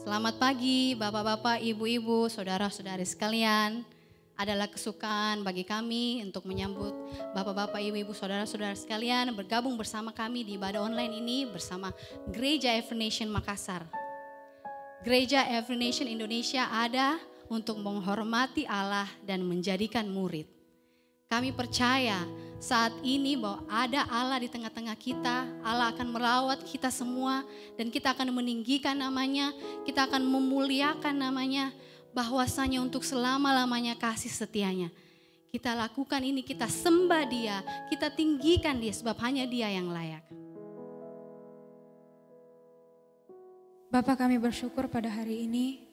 Selamat pagi Bapak-Bapak, Ibu-Ibu, Saudara-saudari sekalian. Adalah kesukaan bagi kami untuk menyambut Bapak-Bapak, Ibu-Ibu, Saudara-saudara sekalian bergabung bersama kami di ibadah online ini bersama Gereja Every Nation Makassar. Gereja Every Nation Indonesia ada untuk menghormati Allah dan menjadikan murid. Kami percaya saat ini bahwa ada Allah di tengah-tengah kita. Allah akan merawat kita semua dan kita akan meninggikan namanya. Kita akan memuliakan namanya, bahwasanya untuk selama-lamanya kasih setianya. Kita lakukan ini, kita sembah Dia, kita tinggikan Dia sebab hanya Dia yang layak. Bapa, kami bersyukur pada hari ini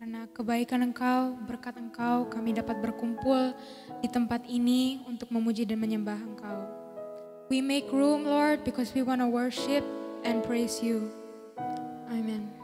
karena kebaikan Engkau, berkat Engkau kami dapat berkumpul di tempat ini untuk memuji dan menyembah Engkau. We make room, Lord, because we want to worship and praise You. Amen.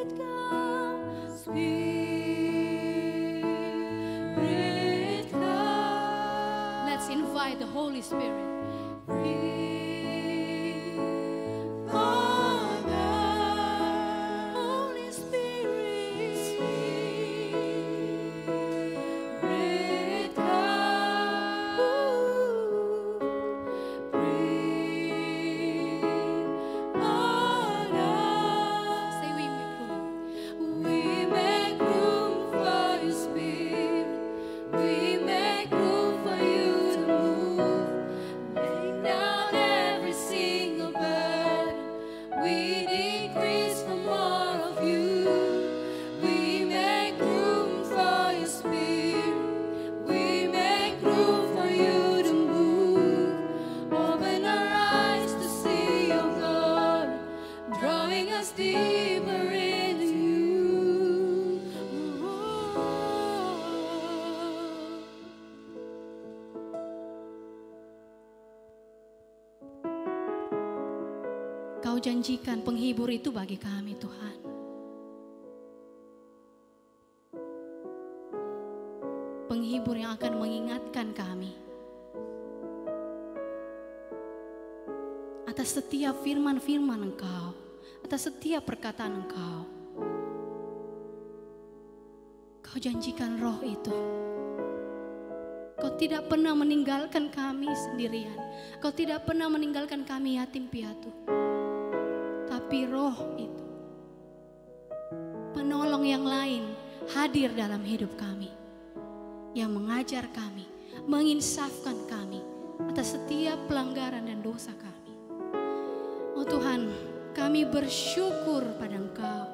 Let's invite the Holy Spirit. Kau janjikan penghibur itu bagi kami, Tuhan. Penghibur yang akan mengingatkan kami atas setiap firman-firman Engkau, atas setiap perkataan Engkau. Kau janjikan Roh itu. Kau tidak pernah meninggalkan kami sendirian. Kau tidak pernah meninggalkan kami yatim piatu. Tapi Roh itu, penolong yang lain hadir dalam hidup kami, yang mengajar kami, menginsafkan kami atas setiap pelanggaran dan dosa kami. Oh Tuhan, kami bersyukur pada Engkau.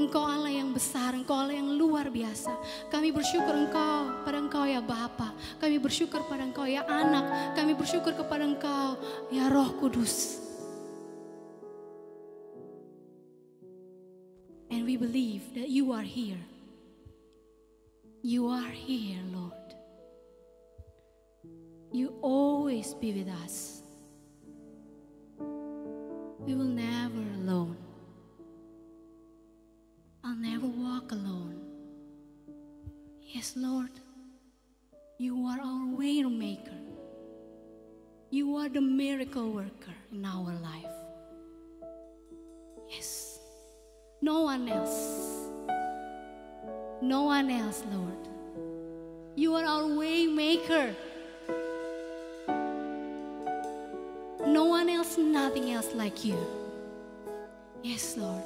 Engkau Allah yang besar, Engkau Allah yang luar biasa. Kami bersyukur pada Engkau ya Bapa. Kami bersyukur pada Engkau ya Anak. Kami bersyukur kepada Engkau ya Roh Kudus. And we believe that you are here. You are here, Lord. You always be with us. We will never alone. I'll never walk alone. Yes, Lord. You are our way maker. You are the miracle worker in our life. Yes. No one else. No one else, Lord. You are our way maker. No one else, nothing else like you. Yes, Lord.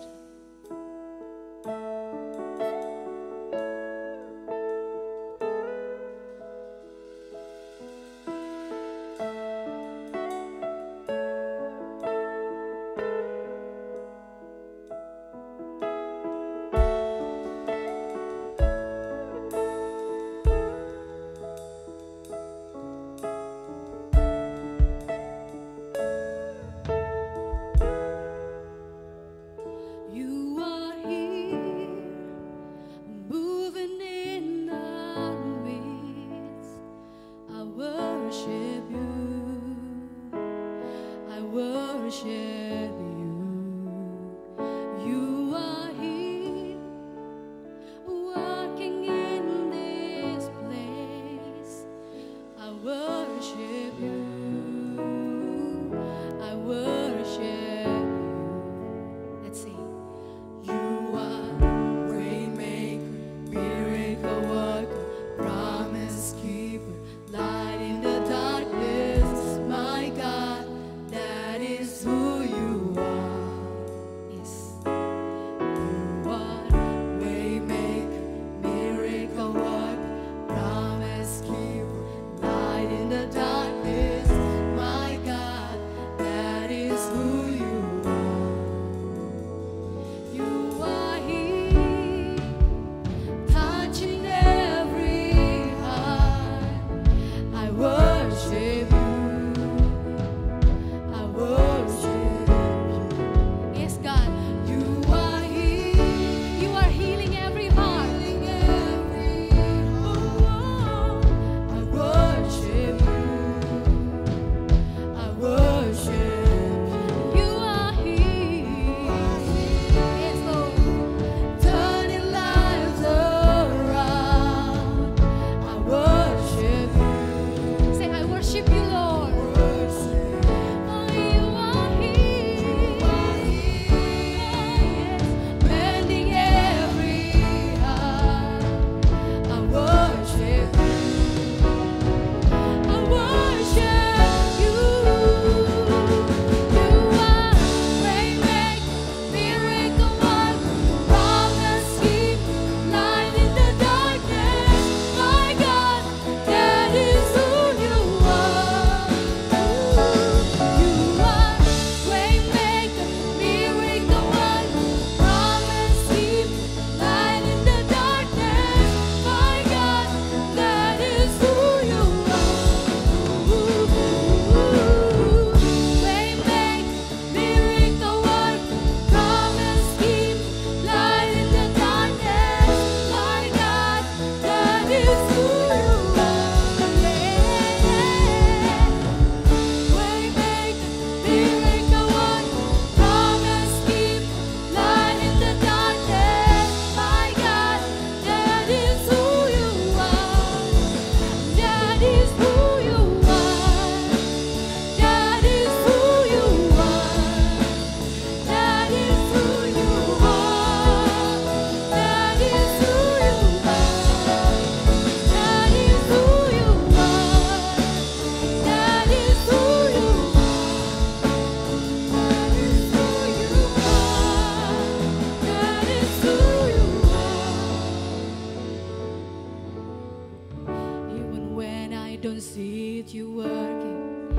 see it, you working.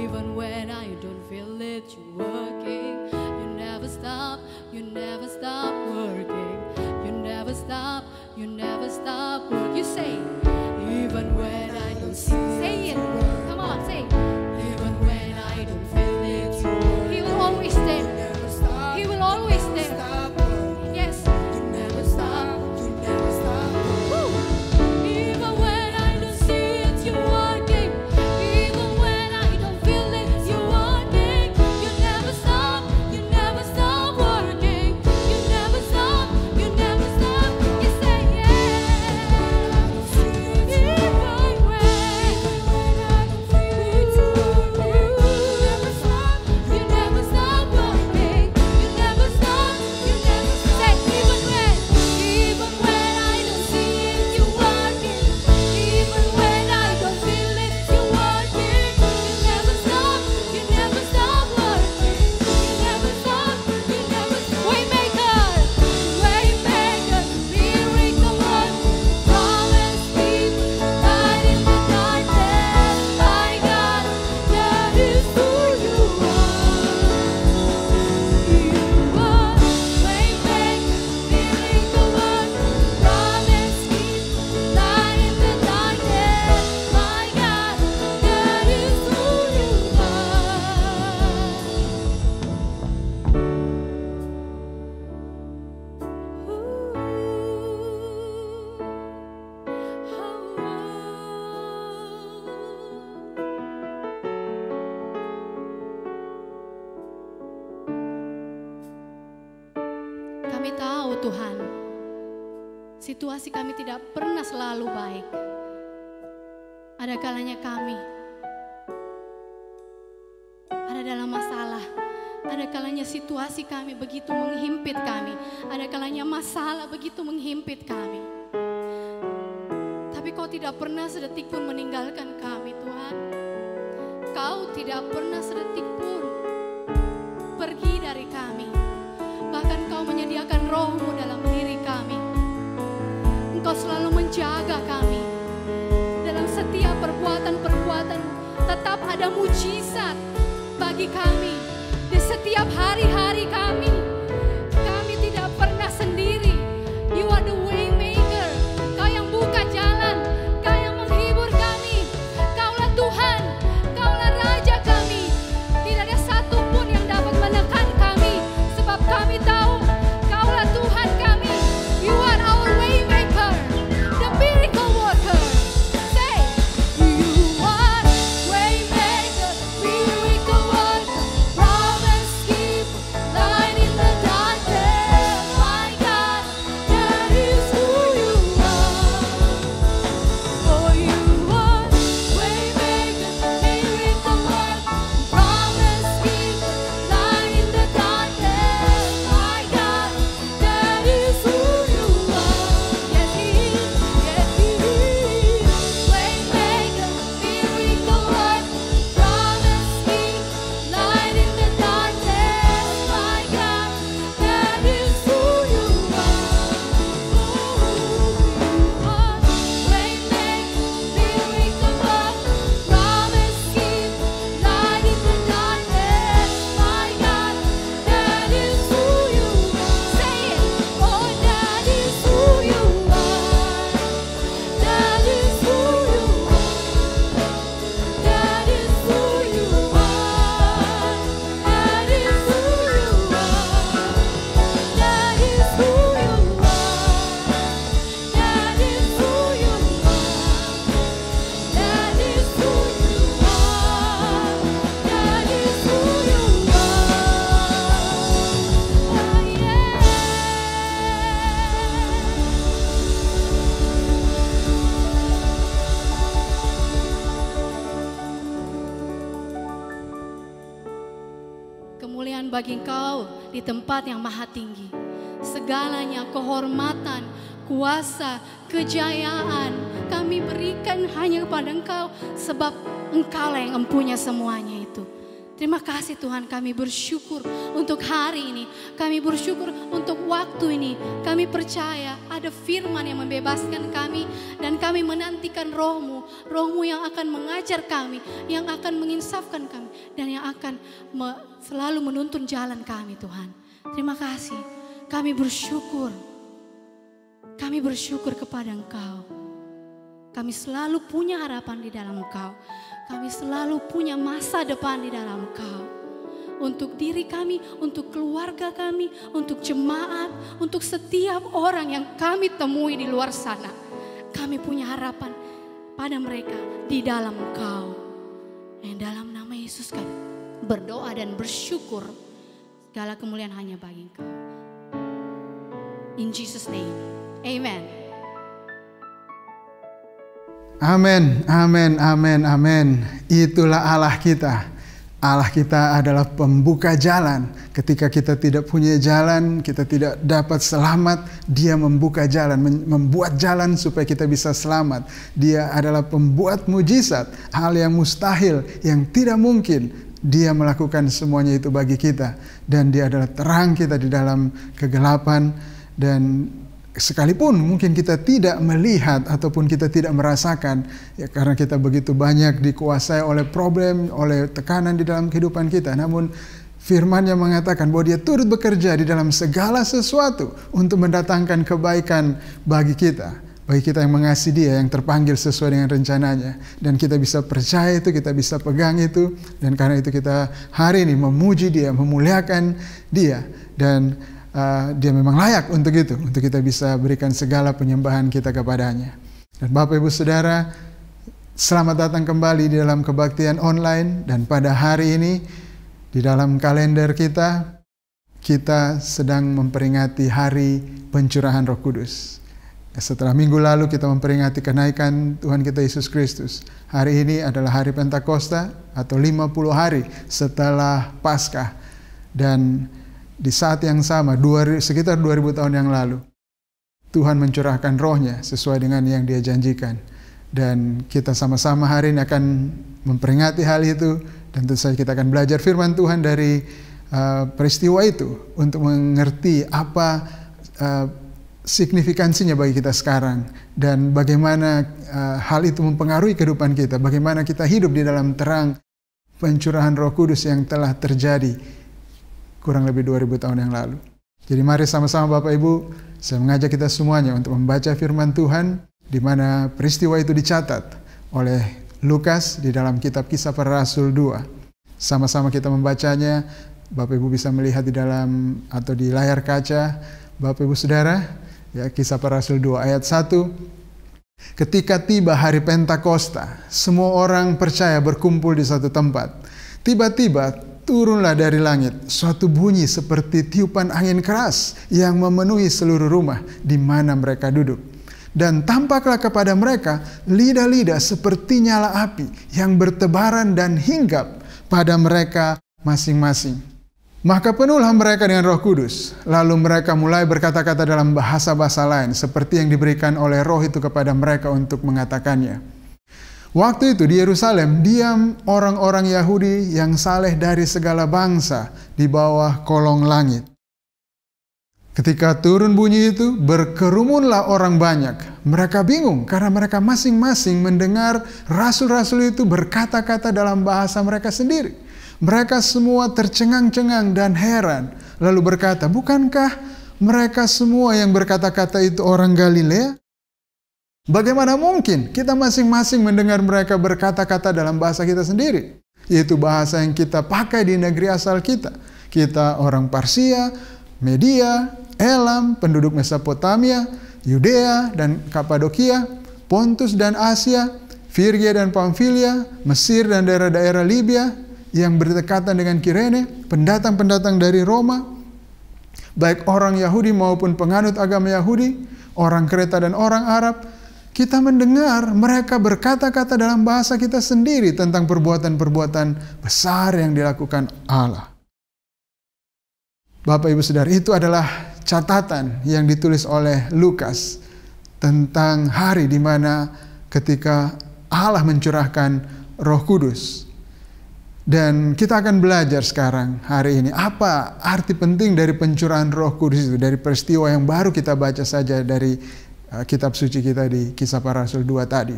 Even when I don't feel it, you working. You never stop working. You never stop working. You say, even when I don't see it. Say it. Come on, say it. Even when I don't feel it, you working. He will always stay. He will always stay. Yes. You never stop. Woo. Even when I don't see it, you're working. Even when I don't feel it, you're working. You never stop working. You never stop. You say yeah. Even when I don't feel it, you're working. You never stop working. You never stop. Say even when I don't see it, you're working. Even when I don't feel it, you're working. You never stop working. You never stop. Waymaker, miracle worker, promise keeper, light in the darkness. My God, that is who you are. Waymaker, miracle worker, promise keeper, light in the darkness. My God, that is who you Kami tahu Tuhan, situasi kami tidak pernah selalu baik. Ada kalanya kami ada dalam masalah. Ada kalanya situasi kami begitu menghimpit kami. Ada kalanya masalah begitu menghimpit kami. Tapi Kau tidak pernah sedetik pun meninggalkan kami Tuhan. Kau tidak pernah sedetik pun pergi dari kami. Bahkan Kau menyediakan Roh-Mu dalam diri kami. Engkau selalu menjaga kami. Dalam setiap perbuatan-perbuatan tetap ada mujizat bagi kami. Di setiap hari-hari kami. Kami tidak pernah sendiri. You are the way maker. Kau yang buka jalan. Kau yang menghibur kami. Kaulah Tuhan. Kaulah Raja kami. Tidak ada satupun yang dapat menekan kami. Sebab kami tahu Kaulah Tuhan kami. You are our way maker. The miracle worker. Say, you are way maker, miracle worker, promise keeper, light in the darkness. My God, that is who you are. Oh, you are way maker, miracle worker, promise keeper, light in the darkness. My God, that is who you are. Yes, He is. Yes, He is. Way maker, miracle worker, promise keeper, light in the darkness. My God, that is who you are. Way maker, miracle worker, promise keeper, light in the darkness. My God, that is who you are. Say it. Oh, that is who you are. That is who you are. That is who you are. That is who you are. That is who you are. That is who you are. That is who you are. That is who you are. Oh, yeah. Kemuliaan bagi Engkau di tempat yang maha tinggi. Segalanya kehormatan, kuasa, kejayaan kami berikan hanya kepada Engkau. Sebab Engkaulah yang mempunyai semuanya itu. Terima kasih Tuhan, kami bersyukur untuk hari ini. Kami bersyukur untuk waktu ini. Kami percaya ada firman yang membebaskan kami. Dan kami menantikan roh-Mu. Roh-Mu yang akan mengajar kami. Yang akan menginsafkan kami. Dan yang akan selalu menuntun jalan kami Tuhan. Terima kasih. Kami bersyukur. Kami bersyukur kepada Engkau. Kami selalu punya harapan di dalam Engkau. Kami selalu punya masa depan di dalam Engkau. Untuk diri kami, untuk keluarga kami, untuk jemaat, untuk setiap orang yang kami temui di luar sana. Kami punya harapan pada mereka di dalam Engkau. Yang dalam nama Yesus kami berdoa dan bersyukur. Segala kemuliaan hanya bagi Engkau. In Jesus' name, amen. Amin, amin, amin, amin. Itulah Allah kita. Allah kita adalah pembuka jalan. Ketika kita tidak punya jalan, kita tidak dapat selamat, Dia membuka jalan, membuat jalan supaya kita bisa selamat. Dia adalah pembuat mujizat, hal yang mustahil, yang tidak mungkin. Dia melakukan semuanya itu bagi kita. Dan Dia adalah terang kita di dalam kegelapan. Dan sekalipun mungkin kita tidak melihat ataupun kita tidak merasakan, ya karena kita begitu banyak dikuasai oleh problem, oleh tekanan di dalam kehidupan kita. Namun firman-Nya mengatakan bahwa Dia turut bekerja di dalam segala sesuatu untuk mendatangkan kebaikan bagi kita. Bagi kita yang mengasihi Dia, yang terpanggil sesuai dengan rencananya. Dan kita bisa percaya itu, kita bisa pegang itu. Dan karena itu kita hari ini memuji Dia, memuliakan Dia. Dan Dia memang layak untuk itu, untuk kita bisa berikan segala penyembahan kita kepadanya. Dan Bapak Ibu Saudara, selamat datang kembali di dalam kebaktian online. Dan pada hari ini, di dalam kalender kita sedang memperingati hari pencurahan Roh Kudus. Setelah minggu lalu kita memperingati kenaikan Tuhan kita Yesus Kristus. Hari ini adalah hari Pentakosta atau 50 hari setelah Paskah. Dan di saat yang sama, sekitar 2000 tahun yang lalu, Tuhan mencurahkan roh-Nya sesuai dengan yang Dia janjikan. Dan kita sama-sama hari ini akan memperingati hal itu. Dan tentu saja kita akan belajar firman Tuhan dari peristiwa itu untuk mengerti apa signifikansinya bagi kita sekarang. Dan bagaimana hal itu mempengaruhi kehidupan kita. Bagaimana kita hidup di dalam terang pencurahan Roh Kudus yang telah terjadi kurang lebih 2000 tahun yang lalu. Jadi mari sama-sama Bapak Ibu, saya mengajak kita semuanya untuk membaca firman Tuhan, di mana peristiwa itu dicatat oleh Lukas di dalam kitab Kisah Para Rasul 2. Sama-sama kita membacanya. Bapak Ibu bisa melihat di dalam atau di layar kaca Bapak Ibu Saudara, ya, Kisah Para Rasul 2 ayat 1. Ketika tiba hari Pentakosta, semua orang percaya berkumpul di satu tempat. Tiba-tiba turunlah dari langit suatu bunyi seperti tiupan angin keras yang memenuhi seluruh rumah di mana mereka duduk. Dan tampaklah kepada mereka lidah-lidah seperti nyala api yang bertebaran dan hinggap pada mereka masing-masing. Maka penuhlah mereka dengan Roh Kudus. Lalu mereka mulai berkata-kata dalam bahasa-bahasa lain seperti yang diberikan oleh Roh itu kepada mereka untuk mengatakannya. Waktu itu di Yerusalem diam orang-orang Yahudi yang saleh dari segala bangsa di bawah kolong langit. Ketika turun bunyi itu, berkerumunlah orang banyak. Mereka bingung karena mereka masing-masing mendengar rasul-rasul itu berkata-kata dalam bahasa mereka sendiri. Mereka semua tercengang-cengang dan heran. Lalu berkata, bukankah mereka semua yang berkata-kata itu orang Galilea? Bagaimana mungkin kita masing-masing mendengar mereka berkata-kata dalam bahasa kita sendiri? Yaitu bahasa yang kita pakai di negeri asal kita. Kita orang Parsia, Media, Elam, penduduk Mesopotamia, Yudea dan Kapadokia, Pontus dan Asia, Firgia dan Pamfilia, Mesir dan daerah-daerah Libya yang berdekatan dengan Kirene, pendatang-pendatang dari Roma, baik orang Yahudi maupun penganut agama Yahudi, orang Kreta dan orang Arab. Kita mendengar mereka berkata-kata dalam bahasa kita sendiri tentang perbuatan-perbuatan besar yang dilakukan Allah. Bapak Ibu Saudara, itu adalah catatan yang ditulis oleh Lukas tentang hari di mana ketika Allah mencurahkan Roh Kudus. Dan kita akan belajar sekarang hari ini apa arti penting dari pencurahan Roh Kudus itu, dari peristiwa yang baru kita baca saja dari kitab suci kita di Kisah Para Rasul 2 tadi.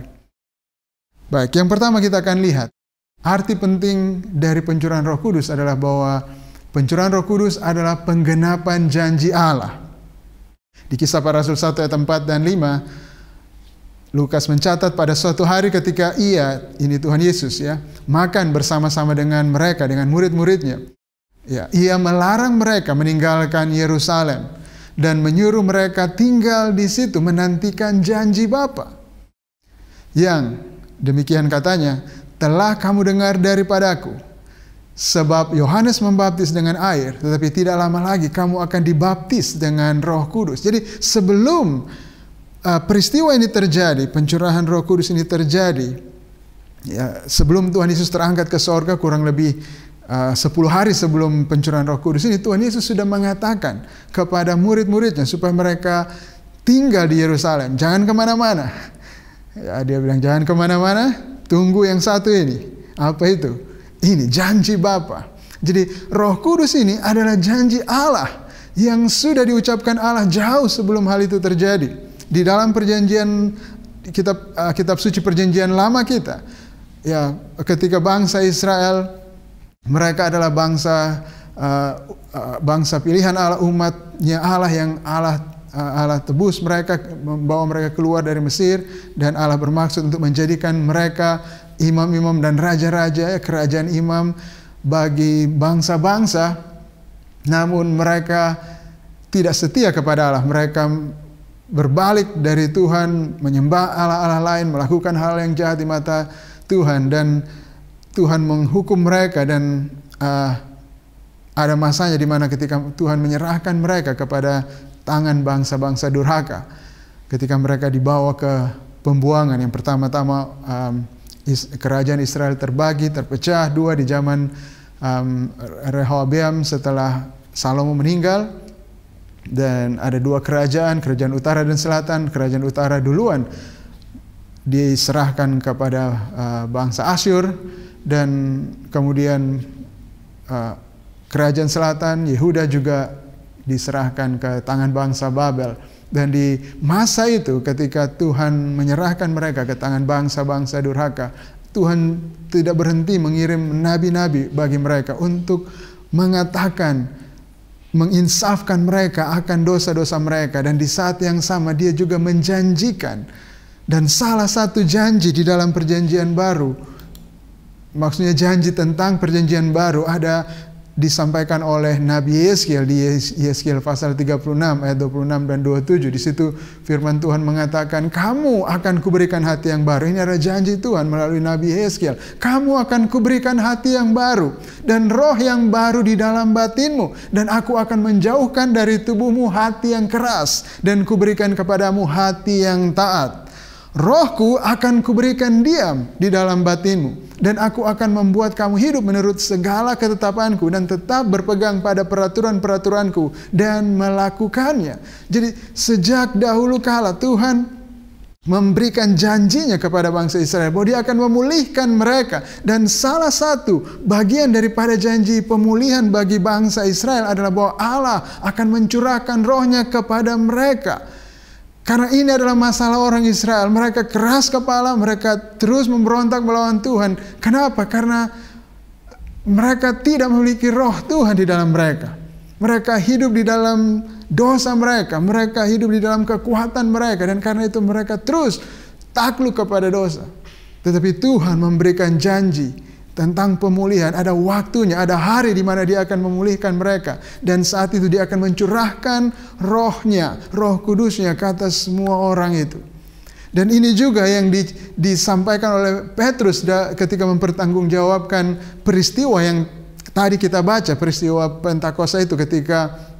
Baik, yang pertama kita akan lihat arti penting dari pencurahan Roh Kudus adalah bahwa pencurahan Roh Kudus adalah penggenapan janji Allah. Di Kisah Para Rasul 1 ayat 4 dan 5, Lukas mencatat pada suatu hari ketika ini Tuhan Yesus ya, makan bersama-sama dengan mereka, dengan murid-muridnya. Ya, ia melarang mereka meninggalkan Yerusalem dan menyuruh mereka tinggal di situ menantikan janji Bapa. Yang demikian katanya, telah kamu dengar daripadaku, sebab Yohanes membaptis dengan air, tetapi tidak lama lagi kamu akan dibaptis dengan Roh Kudus. Jadi sebelum peristiwa ini terjadi, pencurahan Roh Kudus ini terjadi, ya, sebelum Tuhan Yesus terangkat ke sorga, kurang lebih 10 hari sebelum pencurahan Roh Kudus ini, Tuhan Yesus sudah mengatakan kepada murid-muridnya supaya mereka tinggal di Yerusalem, jangan kemana-mana. Ya, dia bilang jangan kemana-mana, tunggu yang satu ini. Apa itu? Ini janji Bapa. Jadi Roh Kudus ini adalah janji Allah yang sudah diucapkan Allah jauh sebelum hal itu terjadi. Di dalam perjanjian kitab suci perjanjian lama kita, ya, ketika bangsa Israel, mereka adalah bangsa pilihan Allah, umatnya Allah yang Allah tebus mereka, membawa mereka keluar dari Mesir, dan Allah bermaksud untuk menjadikan mereka imam-imam dan raja-raja, kerajaan imam bagi bangsa-bangsa. Namun mereka tidak setia kepada Allah, mereka berbalik dari Tuhan, menyembah Allah-Allah lain, melakukan hal yang jahat di mata Tuhan, dan Tuhan menghukum mereka. Dan ada masanya di mana ketika Tuhan menyerahkan mereka kepada tangan bangsa-bangsa durhaka, ketika mereka dibawa ke pembuangan. Yang pertama-tama kerajaan Israel terbagi, terpecah dua di zaman Rehoboam setelah Salomo meninggal. Dan ada dua kerajaan utara dan selatan. Kerajaan utara duluan diserahkan kepada bangsa Asyur, dan kemudian kerajaan selatan Yehuda juga diserahkan ke tangan bangsa Babel. Dan di masa itu ketika Tuhan menyerahkan mereka ke tangan bangsa-bangsa durhaka, Tuhan tidak berhenti mengirim nabi-nabi bagi mereka untuk mengatakan, menginsafkan mereka akan dosa-dosa mereka. Dan di saat yang sama dia juga menjanjikan, dan salah satu janji di dalam perjanjian baru, maksudnya janji tentang perjanjian baru, ada disampaikan oleh Nabi Yeskiel di Yeskiel pasal 36 ayat 26 dan 27. Di situ firman Tuhan mengatakan, kamu akan kuberikan hati yang baru. Ini adalah janji Tuhan melalui Nabi Yeskiel. Kamu akan kuberikan hati yang baru dan roh yang baru di dalam batinmu, dan aku akan menjauhkan dari tubuhmu hati yang keras dan kuberikan kepadamu hati yang taat. Rohku akan kuberikan diam di dalam batinmu, dan aku akan membuat kamu hidup menurut segala ketetapanku dan tetap berpegang pada peraturan-peraturanku dan melakukannya. Jadi sejak dahulu kala Tuhan memberikan janjinya kepada bangsa Israel bahwa dia akan memulihkan mereka. Dan salah satu bagian daripada janji pemulihan bagi bangsa Israel adalah bahwa Allah akan mencurahkan rohnya kepada mereka. Karena ini adalah masalah orang Israel. Mereka keras kepala, mereka terus memberontak melawan Tuhan. Kenapa? Karena mereka tidak memiliki roh Tuhan di dalam mereka. Mereka hidup di dalam dosa mereka. Mereka hidup di dalam kekuatan mereka. Dan karena itu mereka terus takluk kepada dosa. Tetapi Tuhan memberikan janji tentang pemulihan. Ada waktunya, ada hari di mana dia akan memulihkan mereka. Dan saat itu dia akan mencurahkan rohnya, roh kudusnya ke atas semua orang itu. Dan ini juga yang disampaikan oleh Petrus ketika mempertanggungjawabkan peristiwa yang tadi kita baca, peristiwa Pentakosta itu, ketika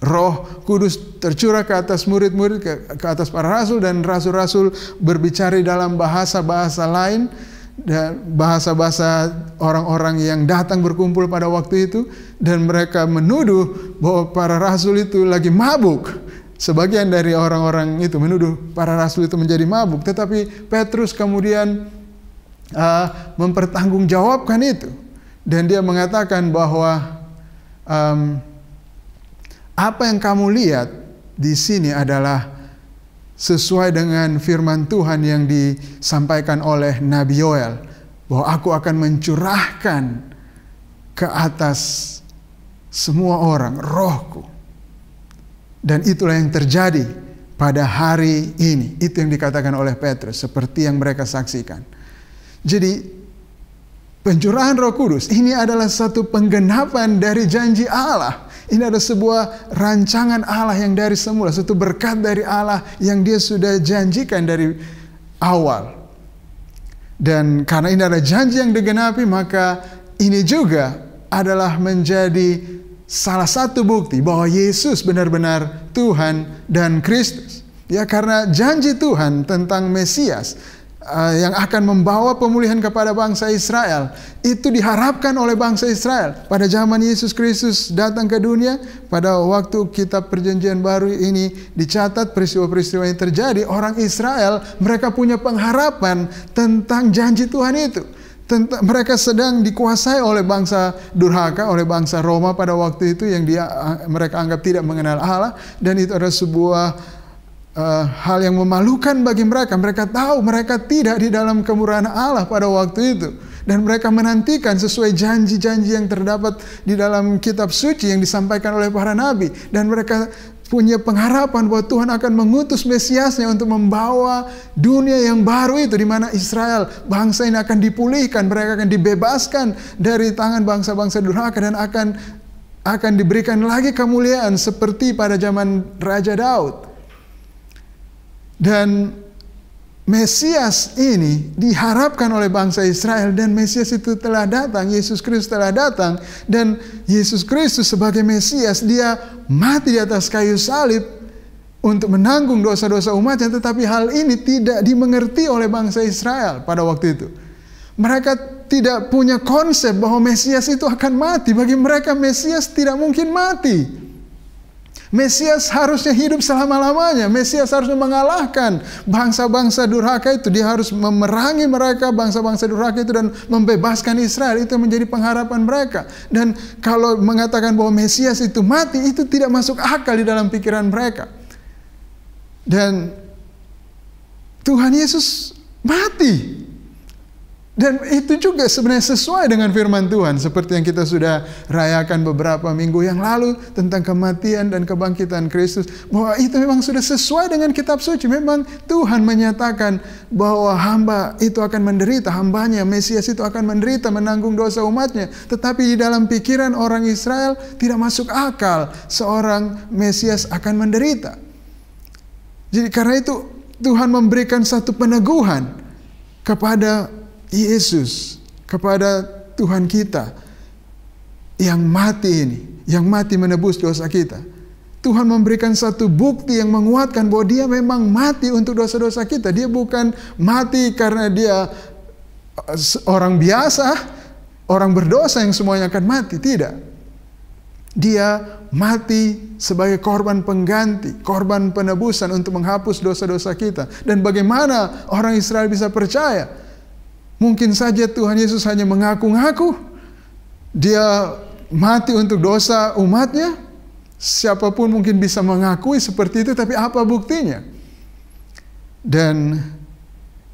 Roh Kudus tercurah ke atas murid-murid, ke atas para rasul, dan rasul-rasul berbicara dalam bahasa-bahasa lain, dan bahasa-bahasa orang-orang yang datang berkumpul pada waktu itu. Dan mereka menuduh bahwa para rasul itu lagi mabuk. Sebagian dari orang-orang itu menuduh para rasul itu menjadi mabuk. Tetapi Petrus kemudian mempertanggungjawabkan itu. Dan dia mengatakan bahwa apa yang kamu lihat di sini adalah sesuai dengan firman Tuhan yang disampaikan oleh Nabi Yoel, bahwa aku akan mencurahkan ke atas semua orang rohku. Dan itulah yang terjadi pada hari ini. Itu yang dikatakan oleh Petrus, seperti yang mereka saksikan. Jadi pencurahan Roh Kudus ini adalah satu penggenapan dari janji Allah. Ini adalah sebuah rancangan Allah yang dari semula, satu berkat dari Allah yang Dia sudah janjikan dari awal. Dan karena ini adalah janji yang digenapi, maka ini juga adalah menjadi salah satu bukti bahwa Yesus benar-benar Tuhan dan Kristus. Ya, karena janji Tuhan tentang Mesias yang akan membawa pemulihan kepada bangsa Israel, itu diharapkan oleh bangsa Israel pada zaman Yesus Kristus datang ke dunia. Pada waktu kitab Perjanjian Baru ini dicatat peristiwa-peristiwa yang terjadi, orang Israel mereka punya pengharapan tentang janji Tuhan itu. Mereka sedang dikuasai oleh bangsa durhaka, oleh bangsa Roma pada waktu itu yang mereka anggap tidak mengenal Allah, dan itu adalah sebuah hal yang memalukan bagi mereka. Mereka tahu mereka tidak di dalam kemurahan Allah pada waktu itu, dan mereka menantikan sesuai janji-janji yang terdapat di dalam kitab suci yang disampaikan oleh para nabi, dan mereka punya pengharapan bahwa Tuhan akan mengutus Mesiasnya untuk membawa dunia yang baru itu, di mana Israel, bangsa ini akan dipulihkan, mereka akan dibebaskan dari tangan bangsa-bangsa durhaka, dan akan diberikan lagi kemuliaan seperti pada zaman Raja Daud. Dan Mesias ini diharapkan oleh bangsa Israel, dan Mesias itu telah datang. Yesus Kristus telah datang, dan Yesus Kristus sebagai Mesias, Dia mati di atas kayu salib untuk menanggung dosa-dosa umatnya. Tetapi hal ini tidak dimengerti oleh bangsa Israel pada waktu itu. Mereka tidak punya konsep bahwa Mesias itu akan mati. Bagi mereka Mesias tidak mungkin mati. Mesias harusnya hidup selama-lamanya. Mesias harusnya mengalahkan bangsa-bangsa durhaka itu. Dia harus memerangi mereka, bangsa-bangsa durhaka itu, dan membebaskan Israel. Itu menjadi pengharapan mereka. Dan kalau mengatakan bahwa Mesias itu mati, itu tidak masuk akal di dalam pikiran mereka. Dan Tuhan Yesus mati. Dan itu juga sebenarnya sesuai dengan firman Tuhan, seperti yang kita sudah rayakan beberapa minggu yang lalu tentang kematian dan kebangkitan Kristus, bahwa itu memang sudah sesuai dengan kitab suci. Memang Tuhan menyatakan bahwa hamba itu akan menderita, hambanya Mesias itu akan menderita, menanggung dosa umatnya. Tetapi di dalam pikiran orang Israel tidak masuk akal seorang Mesias akan menderita. Jadi karena itu Tuhan memberikan satu peneguhan kepada Yesus, kepada Tuhan kita yang mati ini, yang mati menebus dosa kita. Tuhan memberikan satu bukti yang menguatkan bahwa Dia memang mati untuk dosa-dosa kita. Dia bukan mati karena Dia orang biasa, orang berdosa yang semuanya akan mati. Tidak. Dia mati sebagai korban pengganti, korban penebusan untuk menghapus dosa-dosa kita. Dan bagaimana orang Israel bisa percaya? Mungkin saja Tuhan Yesus hanya mengaku-ngaku Dia mati untuk dosa umatnya. Siapapun mungkin bisa mengakui seperti itu, tapi apa buktinya? Dan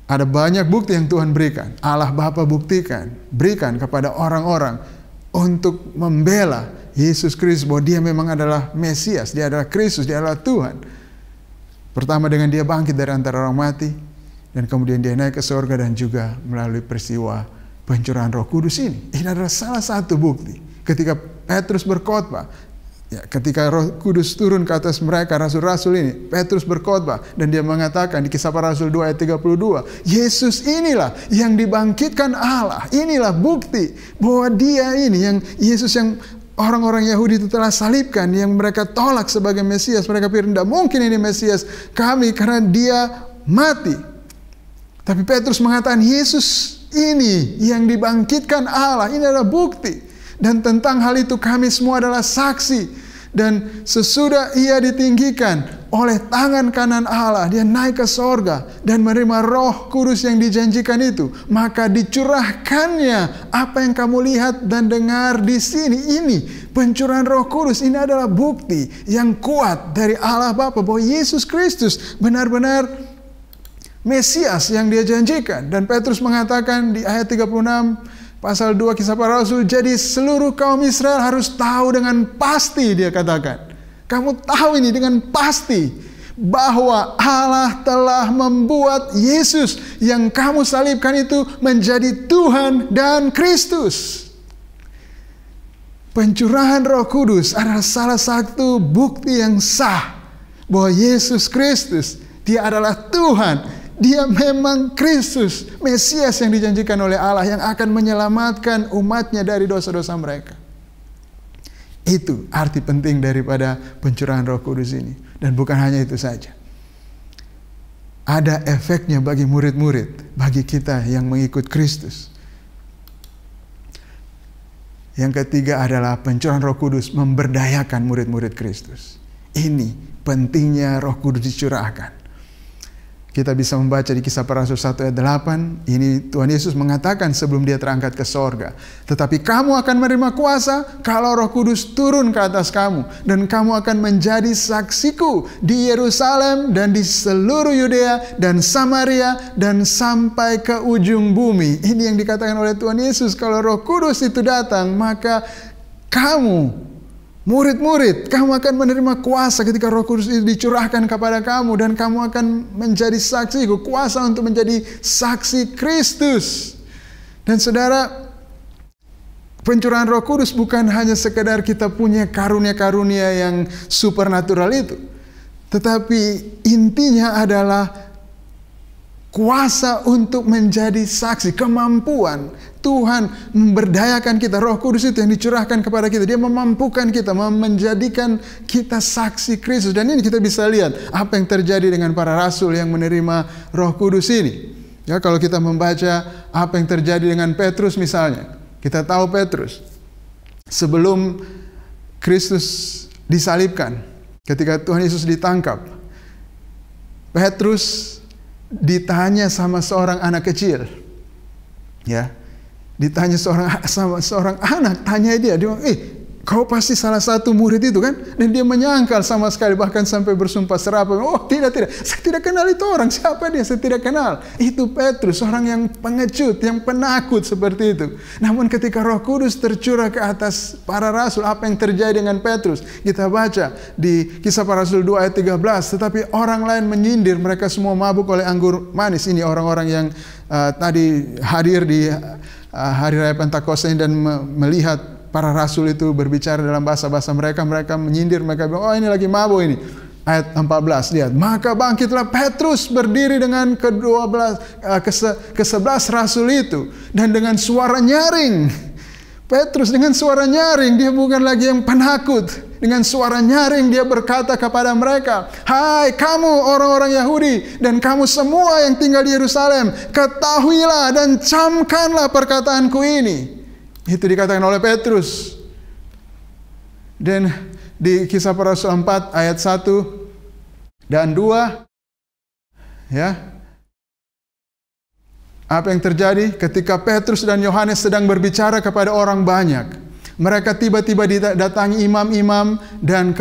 ada banyak bukti yang Tuhan berikan. Allah Bapa berikan kepada orang-orang untuk membela Yesus Kristus bahwa Dia memang adalah Mesias, Dia adalah Kristus, Dia adalah Tuhan. Pertama dengan Dia bangkit dari antara orang mati, dan kemudian Dia naik ke surga, dan juga melalui peristiwa pencurahan Roh Kudus ini. Ini adalah salah satu bukti. Ketika Petrus berkhotbah, ketika Roh Kudus turun ke atas mereka, rasul-rasul ini, Petrus berkhotbah, dan dia mengatakan di Kisah Para Rasul 2 ayat 32, Yesus inilah yang dibangkitkan Allah. Inilah bukti bahwa Dia ini, yang Yesus yang orang-orang Yahudi itu telah salibkan, yang mereka tolak sebagai Mesias. Mereka pikir tidak mungkin ini Mesias kami karena Dia mati. Tapi Petrus mengatakan Yesus ini yang dibangkitkan Allah. Ini adalah bukti. Dan tentang hal itu kami semua adalah saksi. Dan sesudah ia ditinggikan oleh tangan kanan Allah, dia naik ke sorga dan menerima Roh Kudus yang dijanjikan itu. Maka dicurahkannya apa yang kamu lihat dan dengar di sini. Ini pencurahan Roh Kudus. Ini adalah bukti yang kuat dari Allah Bapa bahwa Yesus Kristus benar-benar Mesias yang dia janjikan. Dan Petrus mengatakan di ayat 36 Pasal 2 Kisah Para Rasul, jadi seluruh kaum Israel harus tahu dengan pasti, dia katakan. Kamu tahu ini dengan pasti, bahwa Allah telah membuat Yesus yang kamu salibkan itu menjadi Tuhan dan Kristus. Pencurahan Roh Kudus adalah salah satu bukti yang sah bahwa Yesus Kristus, dia adalah Tuhan. Dia memang Kristus, Mesias yang dijanjikan oleh Allah yang akan menyelamatkan umatnya dari dosa-dosa mereka. Itu arti penting daripada pencurahan Roh Kudus ini. Dan bukan hanya itu saja. Ada efeknya bagi murid-murid, bagi kita yang mengikut Kristus. Yang ketiga adalah pencurahan Roh Kudus memberdayakan murid-murid Kristus. Ini pentingnya Roh Kudus dicurahkan. Kita bisa membaca di Kisah Para Rasul 1 ayat 8. Ini Tuhan Yesus mengatakan sebelum dia terangkat ke sorga. Tetapi kamu akan menerima kuasa kalau Roh Kudus turun ke atas kamu. Dan kamu akan menjadi saksiku di Yerusalem dan di seluruh Yudea dan Samaria dan sampai ke ujung bumi. Ini yang dikatakan oleh Tuhan Yesus. Kalau Roh Kudus itu datang, maka kamu murid-murid, kamu akan menerima kuasa ketika Roh Kudus itu dicurahkan kepada kamu. Dan kamu akan menjadi saksi, kuasa untuk menjadi saksi Kristus. Dan saudara, pencurahan Roh Kudus bukan hanya sekedar kita punya karunia-karunia yang supernatural itu. Tetapi intinya adalah kuasa untuk menjadi saksi, kemampuan. Tuhan memberdayakan kita. Roh Kudus itu yang dicurahkan kepada kita. Dia memampukan kita, menjadikan kita saksi Kristus. Dan ini kita bisa lihat apa yang terjadi dengan para rasul yang menerima Roh Kudus ini. Ya, kalau kita membaca apa yang terjadi dengan Petrus misalnya. Kita tahu Petrus sebelum Kristus disalibkan, ketika Tuhan Yesus ditangkap, Petrus ditanya sama seorang anak kecil. Ya. Ditanya seorang anak, tanya dia bilang, kau pasti salah satu murid itu kan? Dan dia menyangkal sama sekali, bahkan sampai bersumpah serapah. Oh tidak, saya tidak kenal itu orang. Siapa dia? Saya tidak kenal. Itu Petrus, orang yang pengecut, yang penakut seperti itu. Namun ketika Roh Kudus tercurah ke atas para rasul, apa yang terjadi dengan Petrus? Kita baca di Kisah Para Rasul 2 ayat 13. Tetapi orang lain menyindir, mereka semua mabuk oleh anggur manis. Ini orang-orang yang tadi hadir di hari raya Pentakosta dan melihat para rasul itu berbicara dalam bahasa-bahasa mereka. Mereka menyindir, mereka bilang, oh ini lagi mabuk ini. Ayat 14, lihat. Maka bangkitlah Petrus berdiri dengan ke-11 rasul itu. Dan dengan suara nyaring. Petrus dengan suara nyaring, dia bukan lagi yang penakut. Dengan suara nyaring dia berkata kepada mereka, hai kamu orang-orang Yahudi dan kamu semua yang tinggal di Yerusalem, ketahuilah dan camkanlah perkataanku ini. Itu dikatakan oleh Petrus. Dan di Kisah Para Rasul 4 ayat 1 dan 2, ya, apa yang terjadi ketika Petrus dan Yohanes sedang berbicara kepada orang banyak. Mereka tiba-tiba didatangi imam-imam dan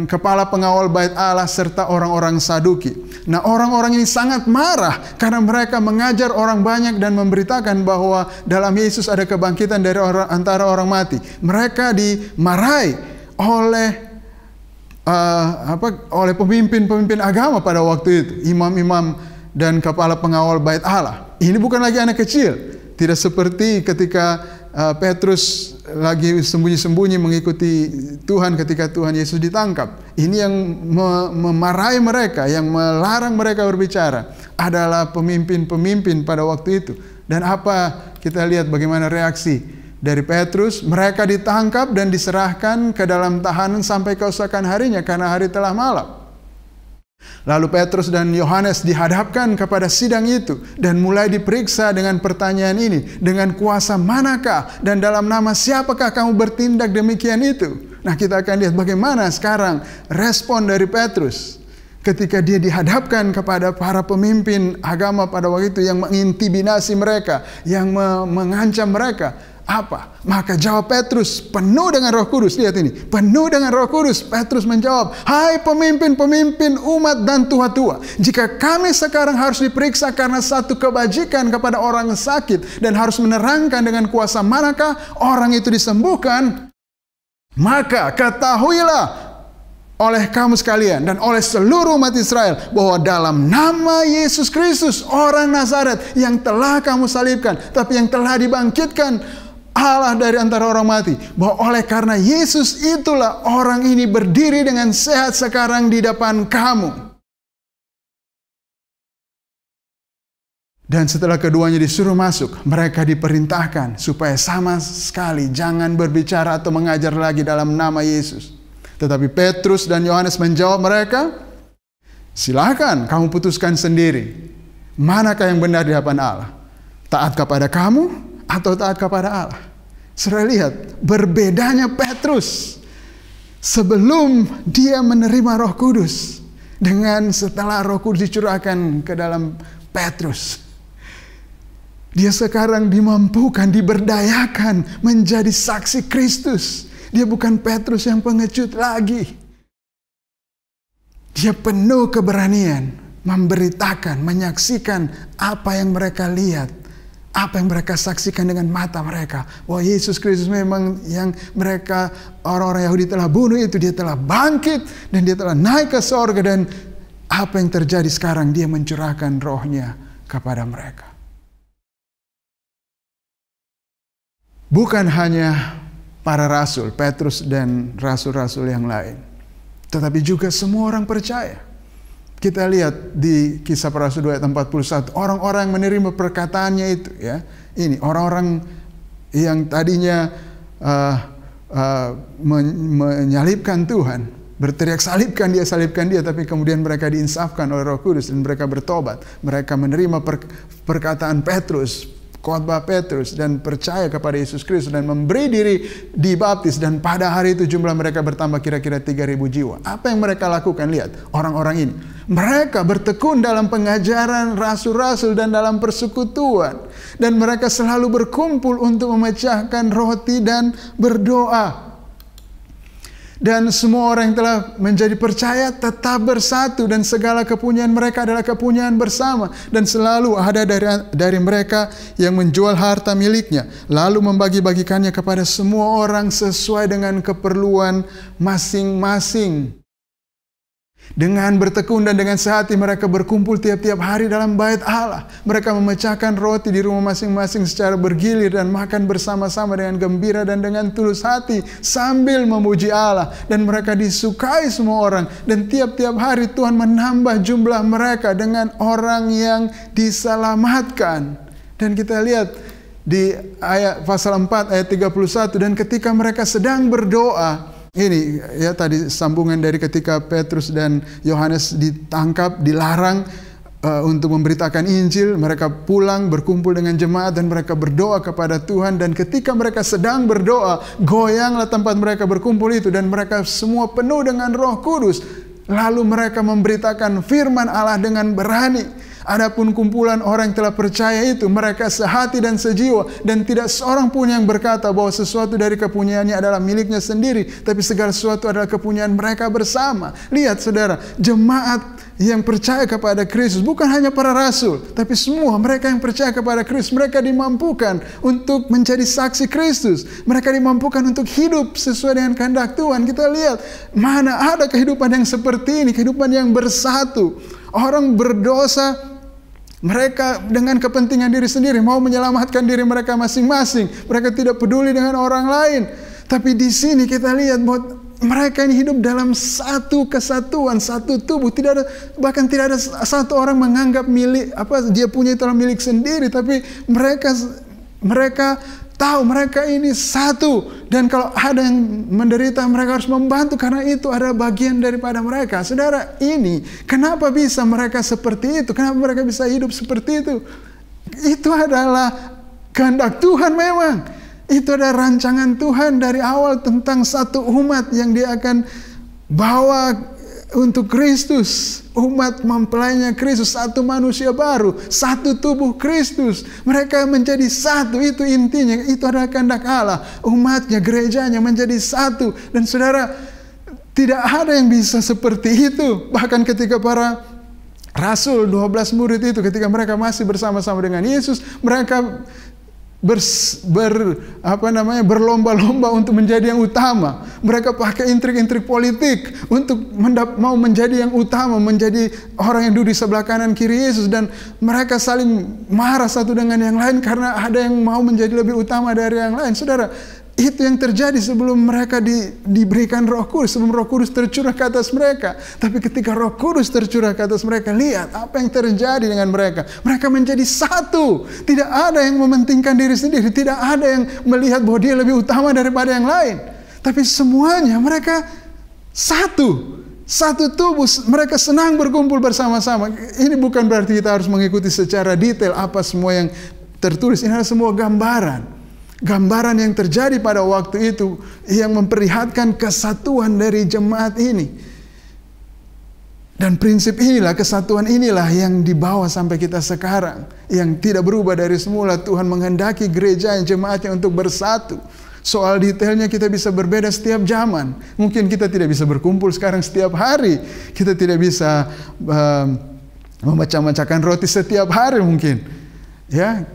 kepala pengawal bait Allah serta orang-orang Saduki. Nah, orang-orang ini sangat marah karena mereka mengajar orang banyak dan memberitakan bahwa dalam Yesus ada kebangkitan dari antara orang mati. Mereka dimarahi oleh pemimpin-pemimpin agama pada waktu itu, imam-imam dan kepala pengawal bait Allah. Ini bukan lagi anak kecil, tidak seperti ketika Petrus lagi sembunyi-sembunyi mengikuti Tuhan ketika Tuhan Yesus ditangkap. Ini yang memarahi mereka, yang melarang mereka berbicara adalah pemimpin-pemimpin pada waktu itu. Dan apa kita lihat bagaimana reaksi dari Petrus? Mereka ditangkap dan diserahkan ke dalam tahanan sampai keesokan harinya karena hari telah malam. Lalu Petrus dan Yohanes dihadapkan kepada sidang itu dan mulai diperiksa dengan pertanyaan ini, dengan kuasa manakah dan dalam nama siapakah kamu bertindak demikian itu? Nah, kita akan lihat bagaimana sekarang respon dari Petrus ketika dia dihadapkan kepada para pemimpin agama pada waktu itu yang mengintimidasi mereka, yang mengancam mereka. Apa? Maka jawab Petrus penuh dengan Roh Kudus. Lihat ini, penuh dengan Roh Kudus. Petrus menjawab, hai pemimpin-pemimpin umat dan tua-tua, jika kami sekarang harus diperiksa karena satu kebajikan kepada orang sakit dan harus menerangkan dengan kuasa manakah orang itu disembuhkan, maka ketahuilah oleh kamu sekalian dan oleh seluruh umat Israel bahwa dalam nama Yesus Kristus orang Nazaret yang telah kamu salibkan tapi yang telah dibangkitkan Allah dari antara orang mati, bahwa oleh karena Yesus itulah orang ini berdiri dengan sehat sekarang di depan kamu. Dan setelah keduanya disuruh masuk, mereka diperintahkan supaya sama sekali jangan berbicara atau mengajar lagi dalam nama Yesus. Tetapi Petrus dan Yohanes menjawab mereka, silakan kamu putuskan sendiri, manakah yang benar di hadapan Allah? Taat kepada kamu atau taat kepada Allah? Saudara lihat, berbedanya Petrus sebelum dia menerima Roh Kudus dengan setelah Roh Kudus dicurahkan ke dalam Petrus. Dia sekarang dimampukan, diberdayakan menjadi saksi Kristus. Dia bukan Petrus yang pengecut lagi. Dia penuh keberanian memberitakan, menyaksikan apa yang mereka lihat, apa yang mereka saksikan dengan mata mereka. Bahwa Yesus Kristus memang yang mereka orang-orang Yahudi telah bunuh itu, dia telah bangkit dan dia telah naik ke sorga. Dan apa yang terjadi sekarang, dia mencurahkan rohnya kepada mereka. Bukan hanya para rasul, Petrus dan rasul-rasul yang lain, tetapi juga semua orang percaya. Kita lihat di Kisah Para Rasul 2 ayat 41, orang-orang yang menerima perkataannya itu, ya, ini orang-orang yang tadinya menyalibkan Tuhan, berteriak salibkan dia, tapi kemudian mereka diinsafkan oleh Roh Kudus dan mereka bertobat. Mereka menerima perkataan Petrus, khotbah Petrus, dan percaya kepada Yesus Kristus dan memberi diri dibaptis, dan pada hari itu jumlah mereka bertambah kira-kira 3.000 jiwa. Apa yang mereka lakukan? Lihat orang-orang ini, mereka bertekun dalam pengajaran rasul-rasul dan dalam persekutuan, dan mereka selalu berkumpul untuk memecahkan roti dan berdoa. Dan semua orang yang telah menjadi percaya tetap bersatu, dan segala kepunyaan mereka adalah kepunyaan bersama. Dan selalu ada dari mereka yang menjual harta miliknya, lalu membagi-bagikannya kepada semua orang sesuai dengan keperluan masing-masing. Dengan bertekun dan dengan sehati mereka berkumpul tiap-tiap hari dalam bait Allah. Mereka memecahkan roti di rumah masing-masing secara bergilir dan makan bersama-sama dengan gembira dan dengan tulus hati sambil memuji Allah. Dan mereka disukai semua orang. Dan tiap-tiap hari Tuhan menambah jumlah mereka dengan orang yang diselamatkan. Dan kita lihat di ayat pasal 4 ayat 31, dan ketika mereka sedang berdoa, ini ya tadi sambungan dari ketika Petrus dan Yohanes ditangkap, dilarang untuk memberitakan Injil. Mereka pulang berkumpul dengan jemaat dan mereka berdoa kepada Tuhan. Dan ketika mereka sedang berdoa, goyanglah tempat mereka berkumpul itu, dan mereka semua penuh dengan Roh Kudus. Lalu mereka memberitakan firman Allah dengan berani. Adapun kumpulan orang yang telah percaya itu, mereka sehati dan sejiwa, dan tidak seorang pun yang berkata bahwa sesuatu dari kepunyaannya adalah miliknya sendiri, tapi segala sesuatu adalah kepunyaan mereka bersama. Lihat saudara, jemaat yang percaya kepada Kristus, bukan hanya para rasul, tapi semua mereka yang percaya kepada Kristus, mereka dimampukan untuk menjadi saksi Kristus. Mereka dimampukan untuk hidup sesuai dengan kehendak Tuhan. Kita lihat, mana ada kehidupan yang seperti ini, kehidupan yang bersatu. Orang berdosa, mereka dengan kepentingan diri sendiri, mau menyelamatkan diri mereka masing-masing. Mereka tidak peduli dengan orang lain. Tapi di sini kita lihat bahwa mereka ini hidup dalam satu kesatuan, satu tubuh. Bahkan tidak ada satu orang menganggap milik dia punya itu milik sendiri. Tapi mereka tahu mereka ini satu. Dan kalau ada yang menderita, mereka harus membantu karena itu ada bagian daripada mereka. Saudara, ini kenapa bisa mereka seperti itu? Kenapa mereka bisa hidup seperti itu? Itu adalah kehendak Tuhan memang. Itu ada rancangan Tuhan dari awal tentang satu umat yang Dia akan bawa untuk Kristus. Umat mempelainya Kristus, satu manusia baru, satu tubuh Kristus. Mereka menjadi satu, itu intinya. Itu adalah kehendak Allah. Umatnya, gerejanya menjadi satu. Dan saudara, tidak ada yang bisa seperti itu. Bahkan ketika para Rasul 12 murid itu, ketika mereka masih bersama-sama dengan Yesus, mereka berlomba-lomba untuk menjadi yang utama. Mereka pakai intrik-intrik politik untuk mau menjadi yang utama, menjadi orang yang duduk di sebelah kanan kiri Yesus, dan mereka saling marah satu dengan yang lain karena ada yang mau menjadi lebih utama dari yang lain. Saudara, itu yang terjadi sebelum mereka diberikan Roh Kudus, sebelum Roh Kudus tercurah ke atas mereka. Tapi ketika Roh Kudus tercurah ke atas mereka, lihat apa yang terjadi dengan mereka. Mereka menjadi satu. Tidak ada yang mementingkan diri sendiri. Tidak ada yang melihat bahwa dia lebih utama daripada yang lain. Tapi semuanya mereka satu. Satu tubuh. Mereka senang berkumpul bersama-sama. Ini bukan berarti kita harus mengikuti secara detail apa semua yang tertulis. Ini adalah semua gambaran. Gambaran yang terjadi pada waktu itu yang memperlihatkan kesatuan dari jemaat ini. Dan prinsip inilah, kesatuan inilah yang dibawa sampai kita sekarang. Yang tidak berubah dari semula. Tuhan menghendaki gereja yang jemaatnya untuk bersatu. Soal detailnya kita bisa berbeda setiap zaman. Mungkin kita tidak bisa berkumpul sekarang setiap hari. Kita tidak bisa memecah-mecahkan roti setiap hari mungkin. Ya,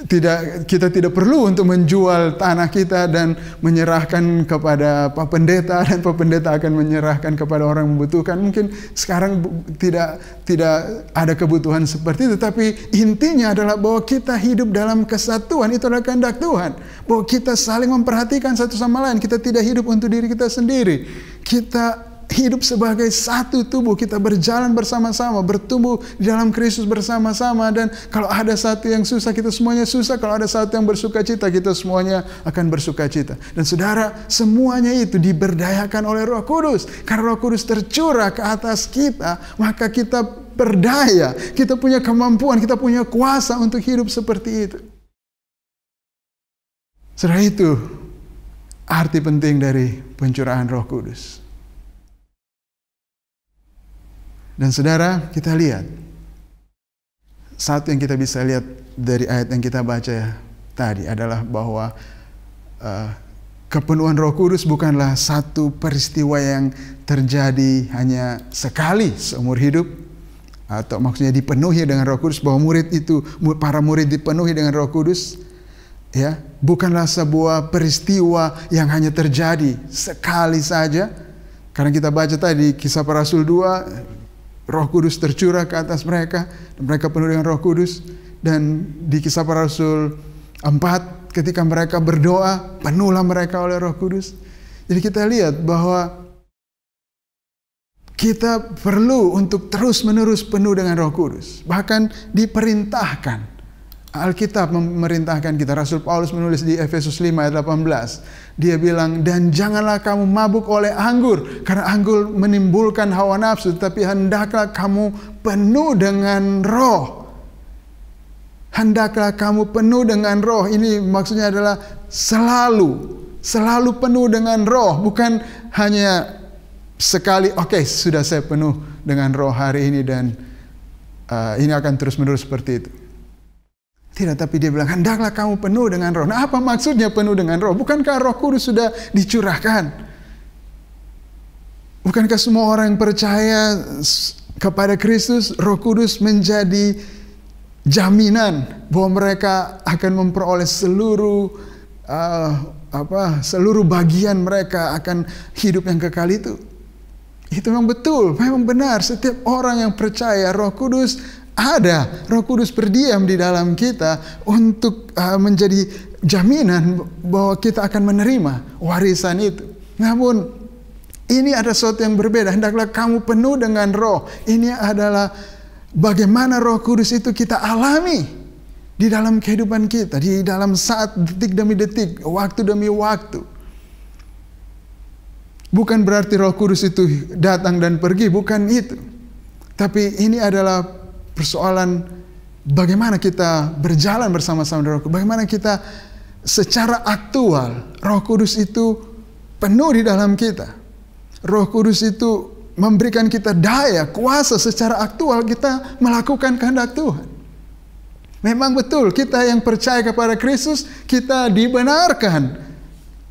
kita tidak perlu untuk menjual tanah kita dan menyerahkan kepada Pak Pendeta, dan Pak Pendeta akan menyerahkan kepada orang yang membutuhkan. Mungkin sekarang tidak ada kebutuhan seperti itu, tapi intinya adalah bahwa kita hidup dalam kesatuan. Itu adalah kehendak Tuhan, bahwa kita saling memperhatikan satu sama lain. Kita tidak hidup untuk diri kita sendiri. Kita hidup sebagai satu tubuh, kita berjalan bersama-sama, bertumbuh di dalam Kristus bersama-sama. Dan kalau ada satu yang susah, kita semuanya susah. Kalau ada satu yang bersuka cita, kita semuanya akan bersuka cita. Dan saudara, semuanya itu diberdayakan oleh Roh Kudus. Karena Roh Kudus tercurah ke atas kita, maka kita berdaya, kita punya kemampuan, kita punya kuasa untuk hidup seperti itu. Saudara, itu arti penting dari pencurahan Roh Kudus. Dan saudara, kita lihat satu yang kita bisa lihat dari ayat yang kita baca tadi adalah bahwa kepenuhan Roh Kudus bukanlah satu peristiwa yang terjadi hanya sekali seumur hidup, atau maksudnya dipenuhi dengan Roh Kudus, bahwa para murid dipenuhi dengan Roh Kudus. Ya, bukanlah sebuah peristiwa yang hanya terjadi sekali saja. Karena kita baca tadi Kisah Para Rasul 2, Roh Kudus tercurah ke atas mereka, dan mereka penuh dengan Roh Kudus. Dan di Kisah Para Rasul 4, ketika mereka berdoa, penuhlah mereka oleh Roh Kudus. Jadi kita lihat bahwa kita perlu untuk terus-menerus penuh dengan Roh Kudus. Bahkan diperintahkan. Alkitab memerintahkan kita. Rasul Paulus menulis di Efesus 5 ayat 18. Dia bilang, dan janganlah kamu mabuk oleh anggur, karena anggur menimbulkan hawa nafsu, tetapi hendaklah kamu penuh dengan Roh. Hendaklah kamu penuh dengan Roh. Ini maksudnya adalah selalu penuh dengan Roh. Bukan hanya sekali, oke, sudah saya penuh dengan Roh hari ini dan ini akan terus-menerus seperti itu. Tidak, tapi dia bilang, hendaklah kamu penuh dengan Roh. Nah, apa maksudnya penuh dengan Roh? Bukankah Roh Kudus sudah dicurahkan? Bukankah semua orang yang percaya kepada Kristus, Roh Kudus menjadi jaminan bahwa mereka akan memperoleh seluruh bagian mereka akan hidup yang kekal itu? Itu memang betul, memang benar. Setiap orang yang percaya, Roh Kudus ada, Roh Kudus berdiam di dalam kita untuk menjadi jaminan bahwa kita akan menerima warisan itu. Namun ini ada sesuatu yang berbeda. Hendaklah kamu penuh dengan Roh. Ini adalah bagaimana Roh Kudus itu kita alami. di dalam kehidupan kita, di dalam saat detik demi detik, waktu demi waktu. Bukan berarti Roh Kudus itu datang dan pergi, bukan itu. Tapi ini adalah persoalan bagaimana kita berjalan bersama-sama dengan Roh Kudus, bagaimana kita secara aktual Roh Kudus itu penuh di dalam kita. Roh Kudus itu memberikan kita daya, kuasa secara aktual kita melakukan kehendak Tuhan. Memang betul kita yang percaya kepada Kristus, kita dibenarkan.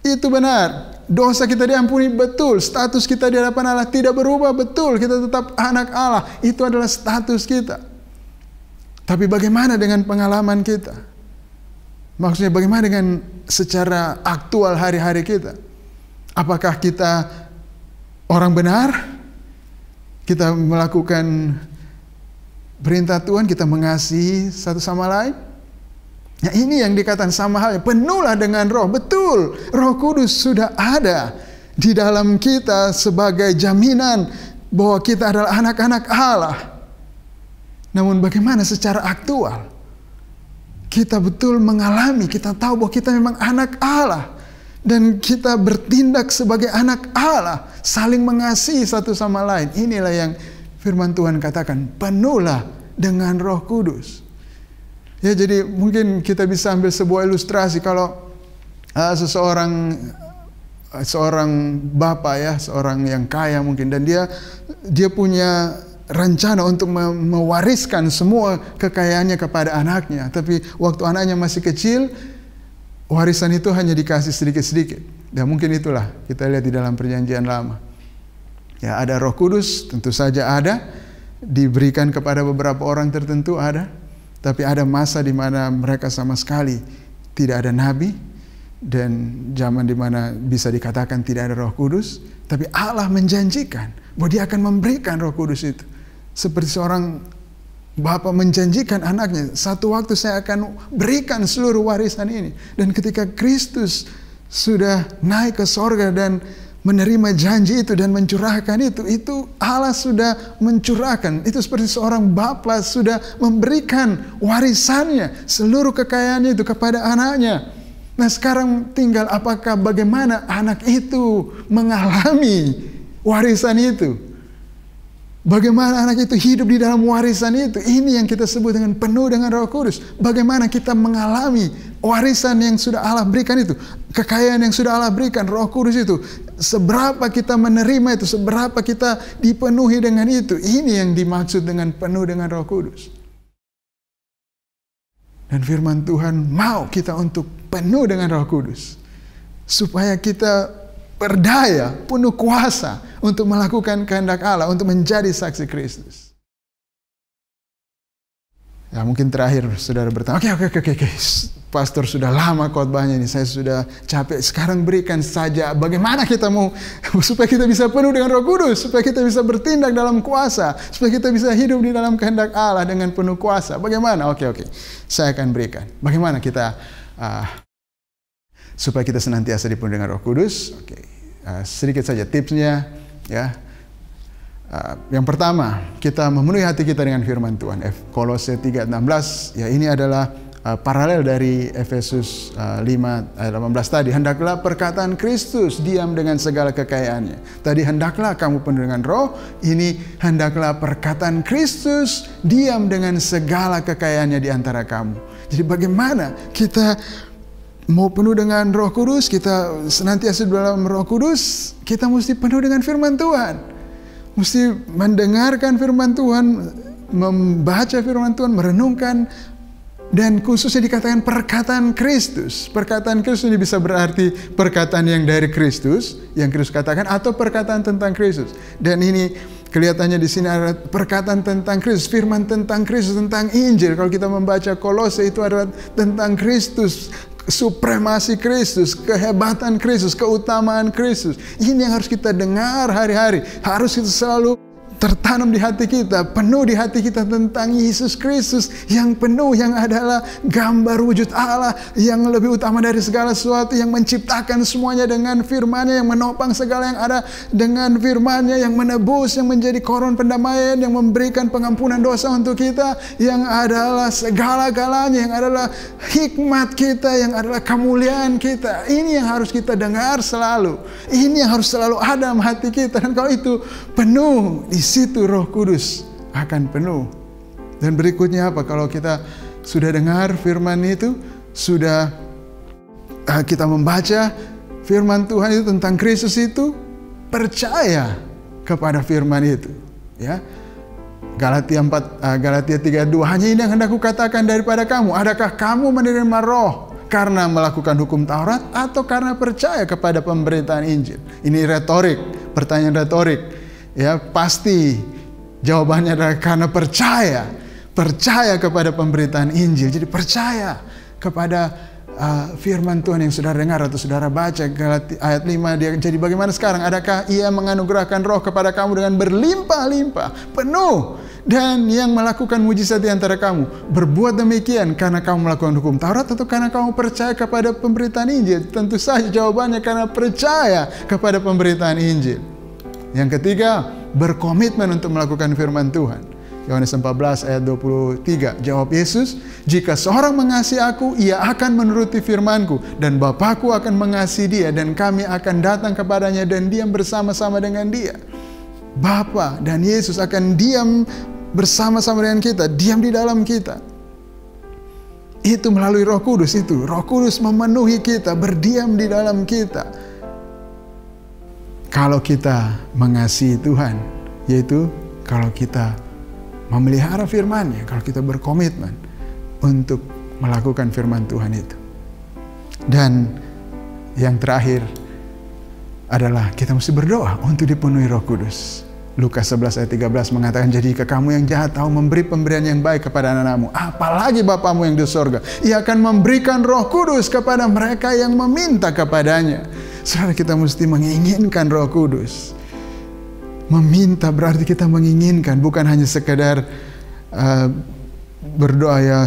Itu benar. Dosa kita diampuni, betul. Status kita di hadapan Allah tidak berubah, betul. Kita tetap anak Allah. Itu adalah status kita. Tapi bagaimana dengan pengalaman kita? Maksudnya bagaimana dengan secara aktual hari-hari kita? Apakah kita orang benar? Kita melakukan perintah Tuhan, kita mengasihi satu sama lain? Nah, ini yang dikatakan sama halnya, penuhlah dengan Roh. Betul, Roh Kudus sudah ada di dalam kita sebagai jaminan bahwa kita adalah anak-anak Allah. Namun bagaimana secara aktual? Kita betul mengalami, kita tahu bahwa kita memang anak Allah. Dan kita bertindak sebagai anak Allah, saling mengasihi satu sama lain. Inilah yang firman Tuhan katakan, penuhlah dengan Roh Kudus. Ya, jadi mungkin kita bisa ambil sebuah ilustrasi kalau seorang bapak ya, seorang yang kaya mungkin, dan dia punya rencana untuk mewariskan semua kekayaannya kepada anaknya. Tapi waktu anaknya masih kecil, warisan itu hanya dikasih sedikit-sedikit. Dan mungkin itulah kita lihat di dalam perjanjian lama. Ya, ada Roh Kudus, tentu saja ada, diberikan kepada beberapa orang tertentu ada, tapi ada masa di mana mereka sama sekali tidak ada nabi, dan zaman di mana bisa dikatakan tidak ada Roh Kudus, tapi Allah menjanjikan bahwa Dia akan memberikan Roh Kudus itu. Seperti seorang Bapa menjanjikan anaknya, satu waktu saya akan berikan seluruh warisan ini. Dan ketika Kristus sudah naik ke sorga dan menerima janji itu dan mencurahkan itu Allah sudah mencurahkan. Itu seperti seorang Bapa sudah memberikan warisannya, seluruh kekayaannya itu kepada anaknya. Nah, sekarang tinggal bagaimana anak itu mengalami warisan itu. Bagaimana anak itu hidup di dalam warisan itu. Ini yang kita sebut dengan penuh dengan Roh Kudus. Bagaimana kita mengalami warisan yang sudah Allah berikan itu. Kekayaan yang sudah Allah berikan, Roh Kudus itu. Seberapa kita menerima itu, seberapa kita dipenuhi dengan itu. Ini yang dimaksud dengan penuh dengan Roh Kudus. Dan firman Tuhan mau kita untuk penuh dengan Roh Kudus. Supaya kita berdaya, penuh kuasa untuk melakukan kehendak Allah, untuk menjadi saksi Kristus. Ya, mungkin terakhir saudara bertanya, oke, pastor sudah lama khotbahnya ini, saya sudah capek, sekarang berikan saja bagaimana kita mau supaya kita bisa penuh dengan Roh Kudus, supaya kita bisa bertindak dalam kuasa, supaya kita bisa hidup di dalam kehendak Allah dengan penuh kuasa. Bagaimana? Oke, saya akan berikan. Bagaimana kita supaya kita senantiasa dipenuhi dengan Roh Kudus? Sedikit saja tipsnya ya. Yang pertama, kita memenuhi hati kita dengan firman Tuhan. Kolose 3:16 ya, ini adalah paralel dari Efesus 5 ayat 18 tadi. Hendaklah perkataan Kristus diam dengan segala kekayaannya. Tadi hendaklah kamu penuh dengan Roh, ini hendaklah perkataan Kristus diam dengan segala kekayaannya di antara kamu. Jadi bagaimana kita mau penuh dengan Roh Kudus, kita senantiasa dalam Roh Kudus, kita mesti penuh dengan firman Tuhan. Mesti mendengarkan firman Tuhan, membaca firman Tuhan, merenungkan, dan khususnya dikatakan perkataan Kristus. Perkataan Kristus ini bisa berarti perkataan yang dari Kristus, yang Kristus katakan, atau perkataan tentang Kristus. Dan ini kelihatannya di sini ada perkataan tentang Kristus, firman tentang Kristus, tentang Injil. Kalau kita membaca Kolose itu adalah tentang Kristus, supremasi Kristus, kehebatan Kristus, keutamaan Kristus. Ini yang harus kita dengar hari-hari. Harus kita selalu tertanam di hati kita, penuh di hati kita tentang Yesus Kristus yang penuh, yang adalah gambar wujud Allah yang lebih utama dari segala sesuatu, yang menciptakan semuanya dengan firman-Nya, yang menopang segala yang ada dengan firman-Nya, yang menebus, yang menjadi koron pendamaian, yang memberikan pengampunan dosa untuk kita, yang adalah segala-galanya, yang adalah hikmat kita, yang adalah kemuliaan kita. Ini yang harus kita dengar selalu. Ini yang harus selalu ada dalam hati kita. Dan kalau itu penuh, di situ Roh Kudus akan penuh. Dan berikutnya apa? Kalau kita sudah dengar firman itu, sudah kita membaca firman Tuhan itu tentang Kristus itu, percaya kepada firman itu, ya. Galatia 3:2, hanya ini yang hendak kukatakan daripada kamu, adakah kamu menerima Roh karena melakukan hukum Taurat atau karena percaya kepada pemberitaan Injil? Ini retorik, pertanyaan retorik. Ya, pasti jawabannya adalah karena percaya kepada pemberitaan Injil. Jadi percaya kepada firman Tuhan yang saudara dengar atau saudara baca. Galatia ayat 5, jadi bagaimana sekarang? Adakah Ia menganugerahkan Roh kepada kamu dengan berlimpah-limpah, penuh, dan yang melakukan mujizat di antara kamu berbuat demikian karena kamu melakukan hukum Taurat atau karena kamu percaya kepada pemberitaan Injil? Tentu saja jawabannya karena percaya kepada pemberitaan Injil. Yang ketiga, berkomitmen untuk melakukan firman Tuhan. Yohanes 14 ayat 23, jawab Yesus, jika seorang mengasihi aku, ia akan menuruti firmanku, dan Bapakku akan mengasihi dia, dan kami akan datang kepadanya dan diam bersama-sama dengan dia. Bapa dan Yesus akan diam bersama-sama dengan kita, diam di dalam kita. Itu melalui Roh Kudus itu. Roh Kudus memenuhi kita, berdiam di dalam kita. Kalau kita mengasihi Tuhan, yaitu kalau kita memelihara firman-Nya, kalau kita berkomitmen untuk melakukan firman Tuhan itu. Dan yang terakhir adalah kita mesti berdoa untuk dipenuhi Roh Kudus. Lukas 11 ayat 13 mengatakan, jadi jika kamu yang jahat tahu memberi pemberian yang baik kepada anak-anakmu, apalagi Bapamu yang di sorga, Ia akan memberikan Roh Kudus kepada mereka yang meminta kepadanya. Saudara, kita mesti menginginkan Roh Kudus. Meminta berarti kita menginginkan, bukan hanya sekedar berdoa, ya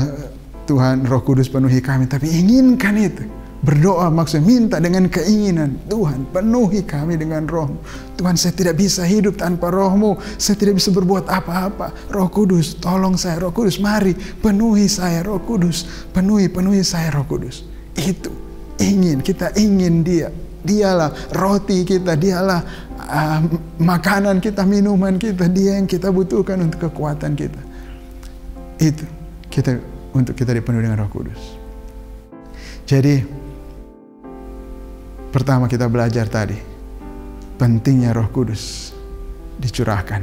Tuhan Roh Kudus penuhi kami, tapi inginkan itu. Berdoa maksudnya minta dengan keinginan, Tuhan penuhi kami dengan Roh-Mu. Tuhan, saya tidak bisa hidup tanpa Roh-Mu, saya tidak bisa berbuat apa-apa. Roh Kudus tolong saya, Roh Kudus mari penuhi saya, Roh Kudus penuhi saya, Roh Kudus. Itu ingin, kita ingin Dia. Dialah roti kita, dialah makanan kita, minuman kita, Dia yang kita butuhkan untuk kekuatan kita. Itu kita untuk kita dipenuhi dengan Roh Kudus. Jadi pertama kita belajar tadi pentingnya Roh Kudus dicurahkan,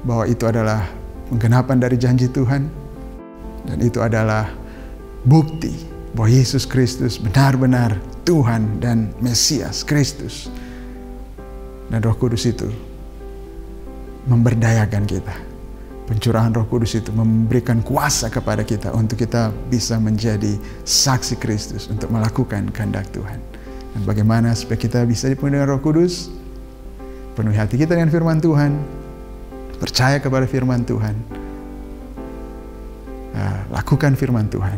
bahwa itu adalah penggenapan dari janji Tuhan, dan itu adalah bukti bahwa Yesus Kristus benar-benar Tuhan dan Mesias Kristus. Dan Roh Kudus itu memberdayakan kita. Pencurahan Roh Kudus itu memberikan kuasa kepada kita untuk kita bisa menjadi saksi Kristus untuk melakukan kehendak Tuhan. Dan bagaimana supaya kita bisa dipenuhi dengan Roh Kudus? Penuhi hati kita dengan firman Tuhan, percaya kepada firman Tuhan, lakukan firman Tuhan,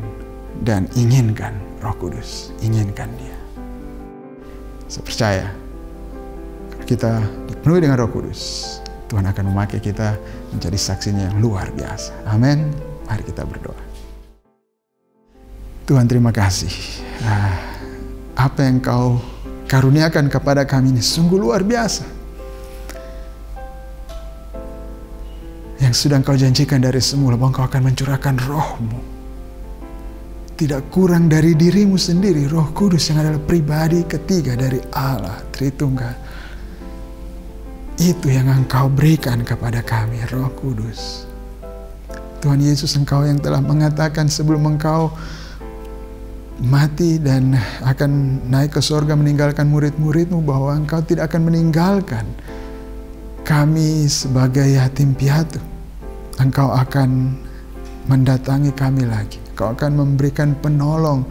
dan inginkan Roh Kudus, inginkan Dia. Saya percaya kalau kita dipenuhi dengan Roh Kudus, Tuhan akan memakai kita menjadi saksinya yang luar biasa. Amin. Mari kita berdoa. Tuhan, terima kasih. Apa yang Kau karuniakan kepada kami ini sungguh luar biasa. Yang sudah Kau janjikan dari semula bahwa Kau akan mencurahkan Roh-Mu. Tidak kurang dari diri-Mu sendiri, Roh Kudus yang adalah pribadi ketiga dari Allah Tritunggal. Itu yang Engkau berikan kepada kami, Roh Kudus. Tuhan Yesus, Engkau yang telah mengatakan sebelum Engkau mati dan akan naik ke surga meninggalkan murid-murid-Mu, bahwa Engkau tidak akan meninggalkan kami sebagai yatim piatu. Engkau akan mendatangi kami lagi. Engkau akan memberikan penolong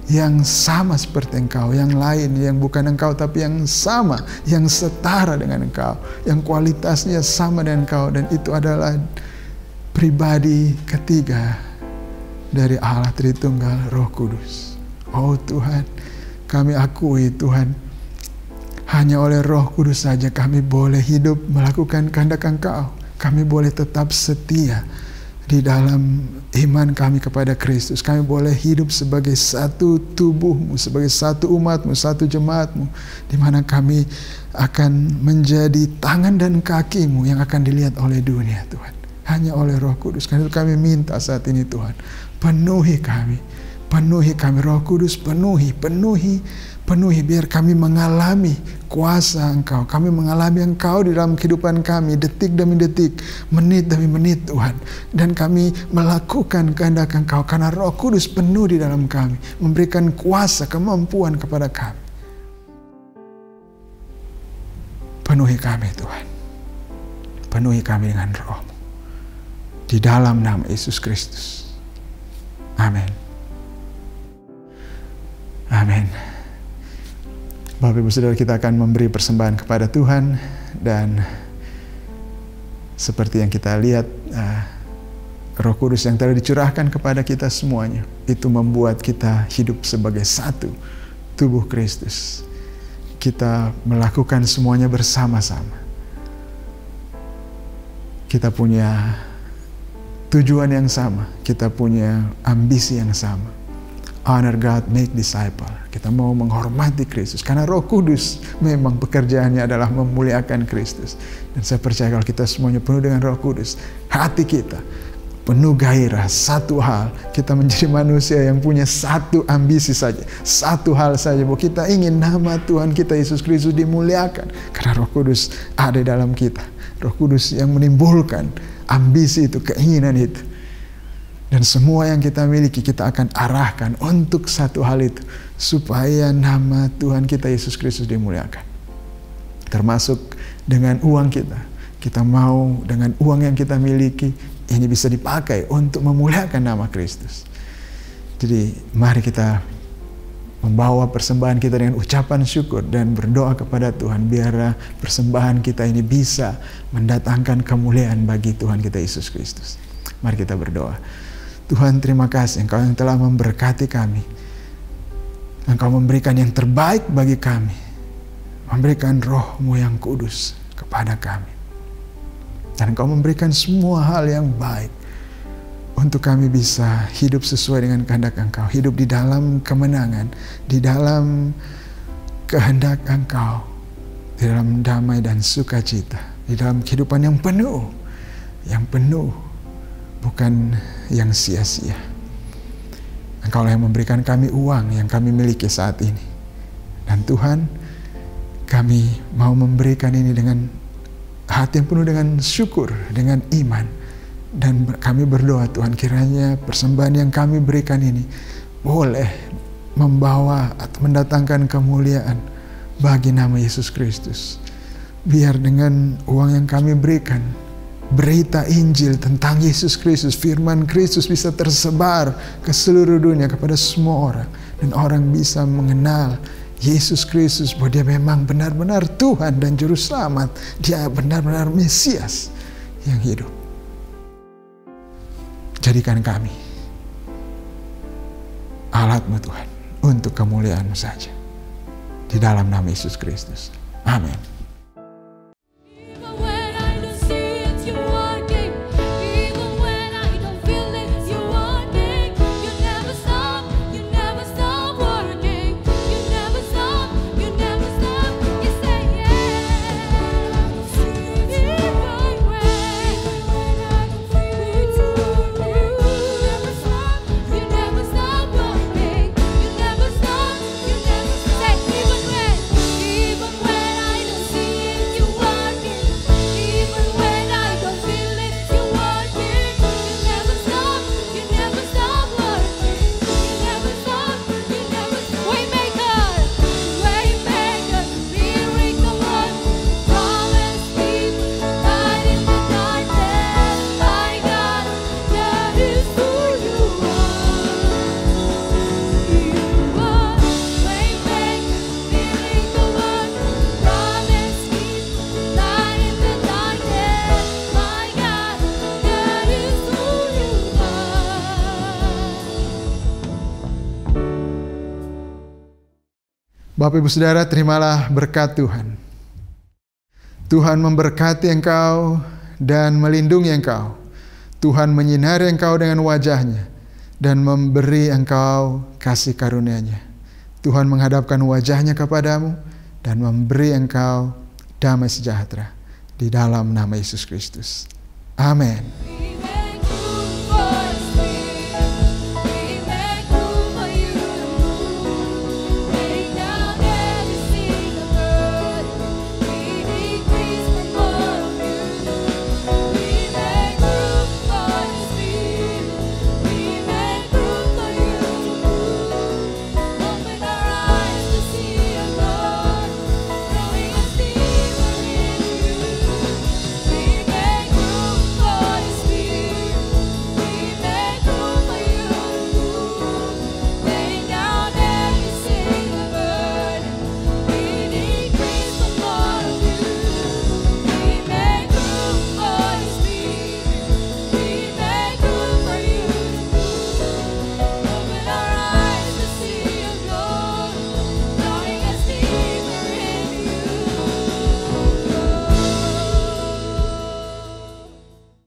yang sama seperti Engkau, yang lain, yang bukan Engkau tapi yang sama, yang setara dengan Engkau, yang kualitasnya sama dengan Engkau, dan itu adalah pribadi ketiga dari Allah Tritunggal Roh Kudus. Oh Tuhan, kami akui Tuhan, hanya oleh Roh Kudus saja kami boleh hidup melakukan kehendak Engkau. Kami boleh tetap setia di dalam iman kami kepada Kristus. Kami boleh hidup sebagai satu tubuh-Mu, sebagai satu umat-Mu, satu jemaat-Mu, di mana kami akan menjadi tangan dan kaki-Mu yang akan dilihat oleh dunia, Tuhan. Hanya oleh Roh Kudus. Karena itu kami minta saat ini, Tuhan, penuhi kami, Roh Kudus, penuhi, biar kami mengalami kuasa Engkau. Kami mengalami Engkau di dalam kehidupan kami, detik demi detik, menit demi menit, Tuhan. Dan kami melakukan kehendak Engkau karena Roh Kudus penuh di dalam kami, memberikan kuasa, kemampuan kepada kami. Penuhi kami, Tuhan. Penuhi kami dengan Roh-Mu. Di dalam nama Yesus Kristus. Amin. Amin. Bapak Ibu Saudara, kita akan memberi persembahan kepada Tuhan, dan seperti yang kita lihat, Roh Kudus yang telah dicurahkan kepada kita semuanya itu membuat kita hidup sebagai satu tubuh Kristus. Kita melakukan semuanya bersama-sama. Kita punya tujuan yang sama, kita punya ambisi yang sama. Honor God, make disciple. Kita mau menghormati Kristus karena Roh Kudus memang pekerjaannya adalah memuliakan Kristus. Dan saya percaya kalau kita semuanya penuh dengan Roh Kudus, hati kita penuh gairah, satu hal, kita menjadi manusia yang punya satu ambisi saja, satu hal saja, bahwa kita ingin nama Tuhan kita Yesus Kristus dimuliakan karena Roh Kudus ada dalam kita. Roh Kudus yang menimbulkan ambisi itu, keinginan itu. Dan semua yang kita miliki kita akan arahkan untuk satu hal itu, supaya nama Tuhan kita Yesus Kristus dimuliakan. Termasuk dengan uang kita. Kita mau dengan uang yang kita miliki, ini bisa dipakai untuk memuliakan nama Kristus. Jadi mari kita membawa persembahan kita dengan ucapan syukur dan berdoa kepada Tuhan, biar persembahan kita ini bisa mendatangkan kemuliaan bagi Tuhan kita Yesus Kristus. Mari kita berdoa. Tuhan, terima kasih Engkau yang telah memberkati kami. Engkau memberikan yang terbaik bagi kami. Memberikan Roh-Mu yang kudus kepada kami. Dan Engkau memberikan semua hal yang baik untuk kami bisa hidup sesuai dengan kehendak Engkau. Hidup di dalam kemenangan, di dalam kehendak Engkau, di dalam damai dan sukacita, di dalam kehidupan yang penuh, bukan yang sia-sia. Engkau yang memberikan kami uang yang kami miliki saat ini. Dan Tuhan, kami mau memberikan ini dengan hati yang penuh dengan syukur, dengan iman. Dan kami berdoa Tuhan, kiranya persembahan yang kami berikan ini boleh membawa atau mendatangkan kemuliaan bagi nama Yesus Kristus. Biar dengan uang yang kami berikan, berita Injil tentang Yesus Kristus, firman Kristus bisa tersebar ke seluruh dunia kepada semua orang. Dan orang bisa mengenal Yesus Kristus, bahwa dia memang benar-benar Tuhan dan Juru Selamat. Dia benar-benar Mesias yang hidup. Jadikan kami alat-Mu Tuhan, untuk kemuliaan-Mu saja. Di dalam nama Yesus Kristus. Amin. Bapak Ibu Saudara, terimalah berkat Tuhan. Tuhan memberkati engkau dan melindungi engkau. Tuhan menyinari engkau dengan wajah-Nya dan memberi engkau kasih karunia-Nya. Tuhan menghadapkan wajah-Nya kepadamu dan memberi engkau damai sejahtera di dalam nama Yesus Kristus. Amin.